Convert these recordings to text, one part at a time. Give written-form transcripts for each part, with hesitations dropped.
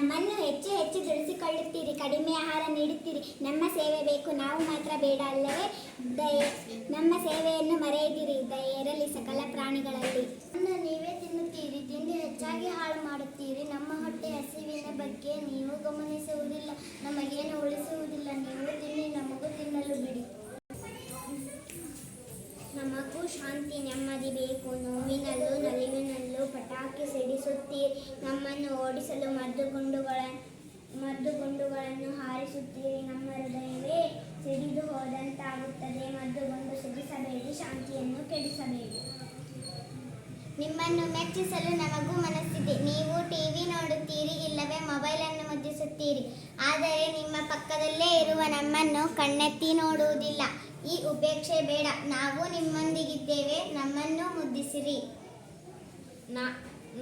ನಮ್ಮನ್ನು ಹೆಚ್ಚು ಹೆಚ್ಚು ದುಡಿಸಿಕೊಳ್ಳುತ್ತೀರಿ, ಕಡಿಮೆ ಆಹಾರ ನೀಡುತ್ತೀರಿ. ನಮ್ಮ ಸೇವೆ ಬೇಕು, ನಾವು ಮಾತ್ರ ಬೇಡ ಅಲ್ಲವೇ? ದಯೆ, ನಮ್ಮ ಸೇವೆಯನ್ನು ಮರೆಯದಿರಿ. ದಯೆ ಇರಲಿ ಸಕಲ ಪ್ರಾಣಿಗಳಲ್ಲಿ. ನೀವೇ ತಿನ್ನುತ್ತೀರಿ, ತಿಂಡಿ ಹೆಚ್ಚಾಗಿ ಹಾಳು ಮಾಡುತ್ತೀರಿ. ನಮ್ಮ ಹೊಟ್ಟೆ ಹಸಿವಿನ ಬಗ್ಗೆ ನೀವು ಗಮನಿಸುವುದಿಲ್ಲ, ನಮಗೇನು ಉಳಿಸುವುದಿಲ್ಲ. ನೀವು ತಿನ್ನಿ, ನಮಗೂ ತಿನ್ನಲು ಬಿಡಿ. ನಮಗೂ ಶಾಂತಿ ನೆಮ್ಮದಿ ಬೇಕು. ನೋವಿನಲ್ಲೂ ನಲಿವಿನಲ್ಲೂ ಪಟಾಕಿ ಸಿಡಿಸುತ್ತೀರಿ. ನಮ್ಮನ್ನು ಓಡಿಸಲು ಮದ್ದುಗುಂಡುಗಳನ್ನು ಹಾರಿಸುತ್ತೀರಿ. ನಮ್ಮ ಹೃದಯವೇ ಸಿಡಿದು ಹೋದಂತಾಗುತ್ತದೆ. ಮದ್ದುಗುಂಡು ಸಿಡಿಸಬೇಡಿ, ಶಾಂತಿಯನ್ನು ಕೆಡಿಸಬೇಡಿ. ನಿಮ್ಮನ್ನು ಮೆಚ್ಚಿಸಲು ನಮಗೂ ಮನಸ್ಸಿದೆ. ನೀವು ಟಿವಿ ನೋಡುತ್ತೀರಿ, ಇಲ್ಲವೇ ಮೊಬೈಲನ್ನು ಮುದ್ದಿಸುತ್ತೀರಿ. ಆದರೆ ನಿಮ್ಮ ಪಕ್ಕದಲ್ಲೇ ಇರುವ ನಮ್ಮನ್ನು ಕಣ್ಣೆತ್ತಿ ನೋಡುವುದಿಲ್ಲ. ಈ ಉಪೇಕ್ಷೆ ಬೇಡ. ನಾವು ನಿಮ್ಮೊಂದಿಗಿದ್ದೇವೆ, ನಮ್ಮನ್ನು ಮುದ್ದಿಸಿರಿ.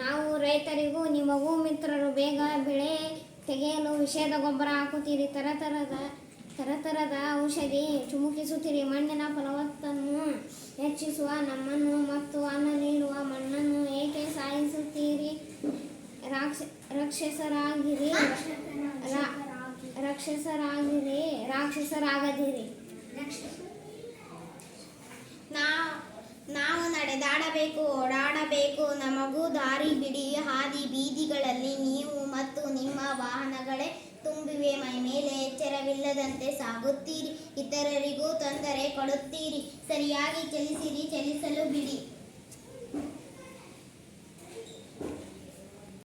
ನಾವು ರೈತರಿಗೂ ನಿಮಗೂ ಮಿತ್ರರು. ಬೇಗ ಬೆಳೆ ತೆಗೆಯಲು ವಿಷದ ಗೊಬ್ಬರ ಹಾಕುತ್ತೀರಿ. ತರತರದ ಔಷಧಿ ಚುಮುಕಿಸುತ್ತೀರಿ. ಮಣ್ಣಿನ ಫಲವತ್ತನ್ನು ಹೆಚ್ಚಿಸುವ ನಮ್ಮನ್ನು ಮತ್ತು ಅನ್ನ ನೀಡುವ ಮಣ್ಣನ್ನು ಏಕೆ ಸಾಯಿಸುತ್ತೀರಿ? ರಾಕ್ಷಸರಾಗದಿರಿ. ನಾವು ನಡೆದಾಡಬೇಕು, ಓಡಾಡಬೇಕು. ನಮಗೂ ದಾರಿ ಬಿಡಿ. ಹಾದಿ ಬೀದಿಗಳಲ್ಲಿ ನೀವು ಮತ್ತು ನಿಮ್ಮ ವಾಹನಗಳೇ ತುಂಬಿವೆ. ಮೈಮೇಲೆ ಎಚ್ಚರವಿಲ್ಲದಂತೆ ಸಾಗುತ್ತೀರಿ. ಇತರರಿಗೂ ತೊಂದರೆ ಕೊಡುತ್ತೀರಿ. ಸರಿಯಾಗಿ ಚಲಿಸಿರಿ, ಚಲಿಸಲು ಬಿಡಿ.